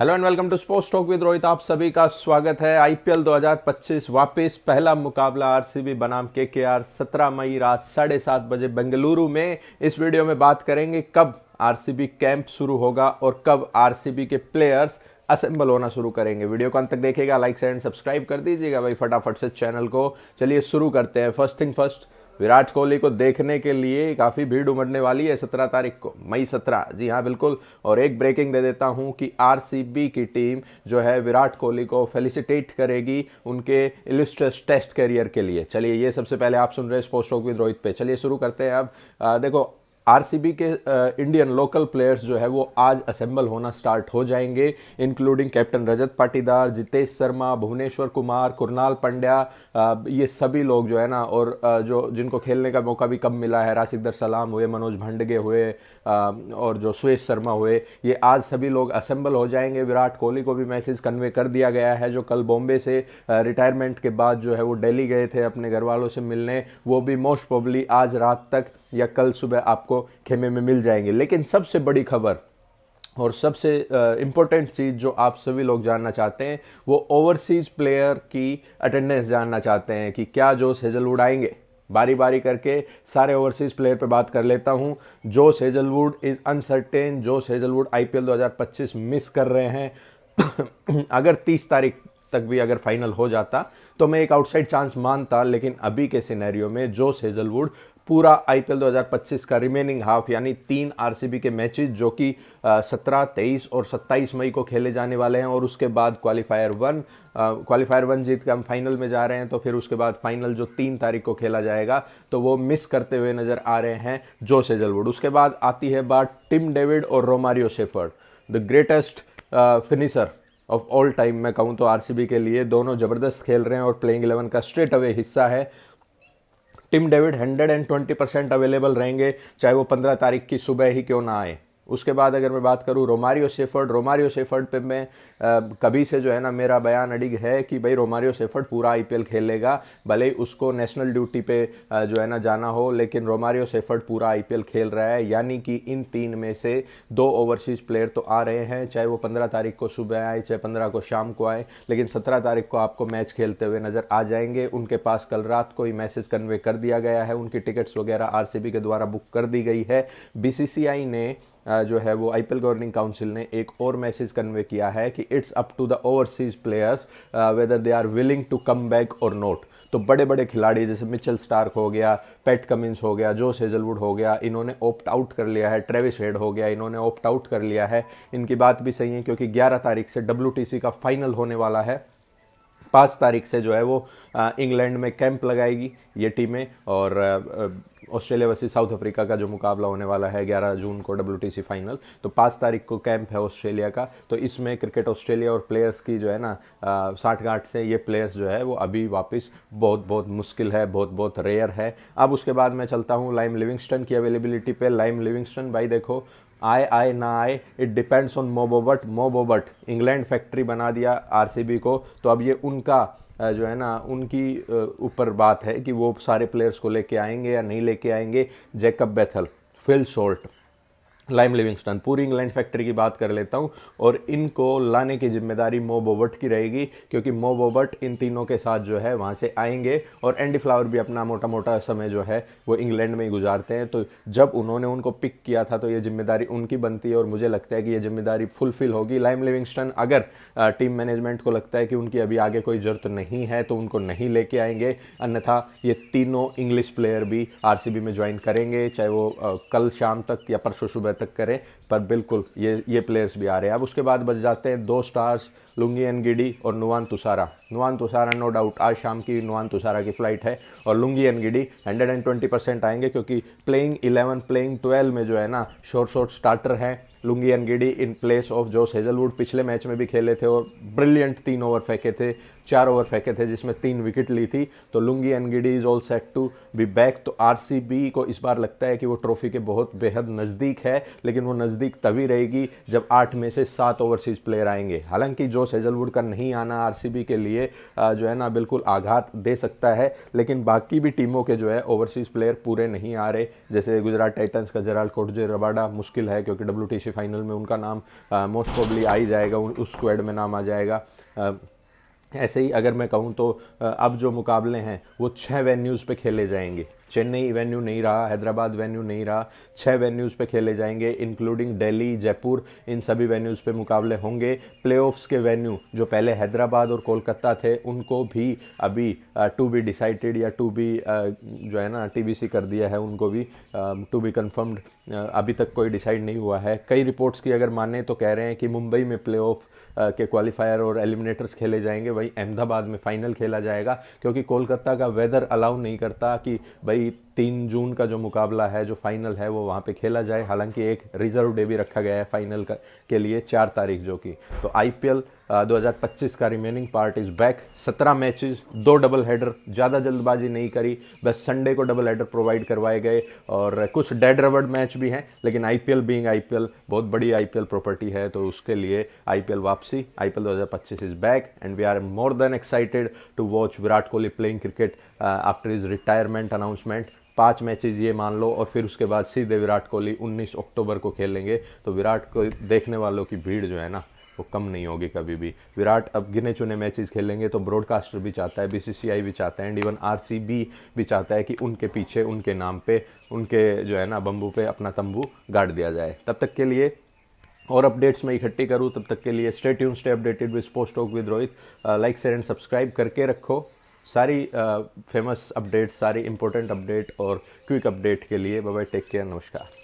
Hello and welcome to sports talk with Rohit. आप सभी का स्वागत है। आईपीएल 2025 वापस पहला मुकाबला आरसीबी बनाम केकेआर 17 मई रात 7:30 बजे बेंगलुरु में। इस वीडियो में बात करेंगे कब आरसीबी कैंप शुरू होगा और कब आरसीबी के प्लेयर्स असेंबल होना शुरू करेंगे। वीडियो को अंत तक देखिएगा, लाइक एंड सब्सक्राइब कर दीजिएगा भाई फटाफट से चैनल को। चलिए शुरू करते हैं। First thing first, Virat Kohli को देखने के लिए काफ़ी भीड़ उमड़ने वाली है 17 तारीख को, मई 17। जी हाँ बिल्कुल। और एक ब्रेकिंग दे देता हूँ कि आरसीबी की टीम जो है विराट कोहली को फेलिसिटेट करेगी उनके इलिस्ट्रेस टेस्ट करियर के लिए। चलिए ये सबसे पहले आप सुन रहे हैं स्पोर्ट्स टॉक विद रोहित पे। चलिए शुरू करते हैं। अब देखो, आरसीबी के इंडियन लोकल प्लेयर्स जो है वो आज असेंबल होना स्टार्ट हो जाएंगे, इंक्लूडिंग कैप्टन रजत पाटीदार, जितेश शर्मा, भुवनेश्वर कुमार, कुरनाल पंड्या। ये सभी लोग जो है ना, और जो जिनको खेलने का मौका भी कम मिला है, राशिदर सलाम हुए, मनोज भांडगे हुए, और जो सुयश शर्मा हुए, ये आज सभी लोग असेंबल हो जाएंगे। विराट कोहली को भी मैसेज कन्वे कर दिया गया है, जो कल बॉम्बे से रिटायरमेंट के बाद जो है वो दिल्ली गए थे अपने घर वालों से मिलने, वो भी मोस्ट प्रोबेबली आज रात तक या कल सुबह आपको खेमे में मिल जाएंगे। लेकिन सबसे बड़ी खबर और सबसे इम्पोर्टेंट चीज़ जो आप सभी लोग जानना चाहते हैं, वो ओवरसीज प्लेयर की अटेंडेंस जानना चाहते हैं कि क्या जोश हेजलवुड आएंगे। बारी बारी करके सारे ओवरसीज प्लेयर पे बात कर लेता हूं। Josh Hazlewood is uncertain. Josh Hazlewood IPL 2025 miss कर रहे हैं। अगर 30 तारीख तक भी अगर फाइनल हो जाता तो मैं एक आउटसाइड चांस मानता, लेकिन अभी के सिनेरियो में जोश हेजलवुड पूरा आईपीएल 2025 का रिमेनिंग हाफ यानी 3 आरसीबी के मैचेस जो कि 17, 23 और 27 मई को खेले जाने वाले हैं, और उसके बाद क्वालिफायर वन जीत के हम फाइनल में जा रहे हैं, तो फिर उसके बाद फाइनल जो 3 तारीख को खेला जाएगा तो वो मिस करते हुए नजर आ रहे हैं जोश हेजलवुड। उसके बाद आती है बात टिम डेविड और Romario shepherd, the greatest finisher of all time मैं कहूँ तो आरसीबी के लिए। दोनों जबरदस्त खेल रहे हैं और प्लेइंग 11 का स्ट्रेट अवे हिस्सा है। टिम डेविड 120% अवेलेबल रहेंगे, चाहे वो 15 तारीख की सुबह ही क्यों ना आए। उसके बाद अगर मैं बात करूं रोमारियो शेफर्ड पे मैं कभी से जो है ना मेरा बयान अडिग है कि भाई रोमारियो शेफर्ड पूरा आईपीएल खेलेगा, भले ही उसको नेशनल ड्यूटी पे जो है ना जाना हो, लेकिन रोमारियो शेफर्ड पूरा आईपीएल खेल रहा है। यानी कि इन 3 में से 2 ओवरसीज प्लेयर तो आ रहे हैं, चाहे वो 15 तारीख को सुबह आए, चाहे 15 को शाम को आए, लेकिन 17 तारीख को आपको मैच खेलते हुए नजर आ जाएंगे। उनके पास कल रात को ही मैसेज कन्वे कर दिया गया है, उनकी टिकट्स वगैरह आरसीबी के द्वारा बुक कर दी गई है। बीसीसीआई ने जो है वो आईपीएल गवर्निंग काउंसिल ने एक और मैसेज कन्वे किया है कि it's up to the overseas players whether they are willing to come back और नॉट। तो बड़े बड़े खिलाड़ी जैसे मिचेल स्टार्क हो गया, पैट कमिंस हो गया, जोश हेजलवुड हो गया, इन्होंने ऑप्ट आउट कर लिया है। ट्रेविस हेड हो गया, इन्होंने ऑप्ट आउट कर लिया है। इनकी बात भी सही है क्योंकि 11 तारीख से WTC का फाइनल होने वाला है। 5 तारीख से जो है वो इंग्लैंड में कैंप लगाएगी ये टीमें, और ऑस्ट्रेलिया वर्सेस साउथ अफ्रीका का जो मुकाबला होने वाला है 11 जून को WTC फाइनल, तो 5 तारीख को कैंप है ऑस्ट्रेलिया का। तो इसमें क्रिकेट ऑस्ट्रेलिया और प्लेयर्स की जो है ना साठगांठ से ये प्लेयर्स जो है वो अभी वापस बहुत बहुत मुश्किल है, बहुत बहुत रेयर है। अब उसके बाद मैं चलता हूँ लाइम लिविंगस्टन की अवेलेबिलिटी पे। लाइम लिविंगस्टन भाई देखो, आए ना आए इट डिपेंड्स ऑन मो बोबर्ट। इंग्लैंड फैक्ट्री बना दिया आरसीबी को, तो अब ये उनका जो है ना उनकी ऊपर बात है कि वो सारे प्लेयर्स को लेके आएंगे या नहीं लेके आएंगे। Jacob Bethell, fill शॉल्ट, lime Livingstone, पूरी इंग्लैंड फैक्ट्री की बात कर लेता हूं, और इनको लाने की जिम्मेदारी मो बोबर्ट की रहेगी, क्योंकि मो बोबर्ट इन तीनों के साथ जो है वहां से आएंगे। और एंडी फ्लावर भी अपना मोटा मोटा समय जो है वो इंग्लैंड में ही गुजारते हैं, तो जब उन्होंने उनको पिक किया था तो ये जिम्मेदारी उनकी बनती है, और मुझे लगता है कि ये जिम्मेदारी फुलफिल होगी। लाइम लिविंगस्टन अगर टीम मैनेजमेंट को लगता है कि उनकी अभी आगे कोई जरूरत नहीं है तो उनको नहीं लेके आएंगे, अन्यथा ये तीनों इंग्लिश प्लेयर भी आरसीबी में ज्वाइन करेंगे, चाहे वो कल शाम तक या परसों सुबह तक करें, पर बिल्कुल ये प्लेयर्स भी आ रहे हैं। अब उसके बाद बच जाते हैं 2 स्टार्स, लुंगी एनगिडी और नुवान तुषारा। नो डाउट आज शाम की नुवान तुषारा की फ्लाइट है, और लुंगी एनगिडी 120% आएंगे, क्योंकि प्लेइंग 11 प्लेइंग 12 में जो है ना शॉर्ट स्टार्टर हैं। Lungi Ngidi in place of Josh Hazlewood पिछले मैच में भी खेले थे और ब्रिलियंट 3 ओवर फेंके थे। 4 ओवर फेंके थे जिसमें 3 विकेट ली थी। तो Lungi Ngidi is all set to be back. तो आरसीबी को इस बार लगता है कि वो ट्रॉफी के बहुत बेहद नज़दीक है, लेकिन वो नज़दीक तभी रहेगी जब 8 में से 7 ओवरसीज प्लेयर आएंगे। हालांकि जोश हेजलवुड का नहीं आना आरसीबी के लिए जो है ना बिल्कुल आघात दे सकता है, लेकिन बाकी भी टीमों के जो है ओवरसीज प्लेयर पूरे नहीं आ रहे। जैसे गुजरात टाइटंस का जेराल्ड कोटजे रबाडा मुश्किल है, क्योंकि WTC फाइनल में उनका नाम मोस्ट प्रोबेबली आ ही जाएगा, उस स्क्वाड में नाम आ जाएगा। ऐसे ही अगर मैं कहूँ तो अब जो मुकाबले हैं वो 6 वेन्यूज़ पे खेले जाएंगे। चेन्नई वेन्यू नहीं रहा, हैदराबाद वेन्यू नहीं रहा, 6 वेन्यूज़ पे खेले जाएंगे इंक्लूडिंग दिल्ली, जयपुर, इन सभी वेन्यूज़ पे मुकाबले होंगे। प्लेऑफ्स के वेन्यू जो पहले हैदराबाद और कोलकाता थे उनको भी अभी टू बी डिसाइडेड या टू बी जो है ना TBC कर दिया है, उनको भी टू बी कन्फर्म्ड, अभी तक कोई डिसाइड नहीं हुआ है। कई रिपोर्ट्स की अगर माने तो कह रहे हैं कि मुंबई में प्लेऑफ के क्वालिफायर और एलिमिनेटर्स खेले जाएंगे, वहीं अहमदाबाद में फाइनल खेला जाएगा, क्योंकि कोलकाता का वेदर अलाउ नहीं करता कि भाई 3 जून का जो मुकाबला है, जो फाइनल है, वो वहाँ पे खेला जाए। हालांकि एक रिजर्व डे भी रखा गया है फाइनल के लिए 4 तारीख जो कि। तो IPL 2025 का remaining part is back. 17 matches, 2 double header, ज़्यादा जल्दबाजी नहीं करी, बस संडे को डबल हेडर प्रोवाइड करवाए गए और कुछ डेड रबड़ मैच भी हैं, लेकिन IPL बीइंग IPL बहुत बड़ी IPL प्रॉपर्टी है, तो उसके लिए IPL वापसी, IPL 2025 is back and we are more than excited to watch Virat Kohli playing cricket after his retirement announcement. 5 matches ये मान लो और फिर उसके बाद सीधे विराट कोहली 19 अक्टूबर को खेलेंगे। तो विराट को देखने वालों की भीड़ जो है ना वो कम नहीं होगी कभी भी। विराट अब गिने चुने मैचेस खेलेंगे, तो ब्रॉडकास्टर भी चाहता है, BCCI भी चाहता है एंड इवन RCB भी चाहता है कि उनके पीछे, उनके नाम पे, उनके जो है ना बम्बू पे अपना तंबू गाड़ दिया जाए। तब तक के लिए और अपडेट्स मैं इकट्ठी करूँ, तब तक के लिए stay tuned, stay updated with sports talk with Rohit. Like share and subscribe करके रखो सारी फेमस अपडेट, सारी इंपॉर्टेंट अपडेट और क्विक अपडेट के लिए। बाय बाय, टेक केयर, नमस्कार।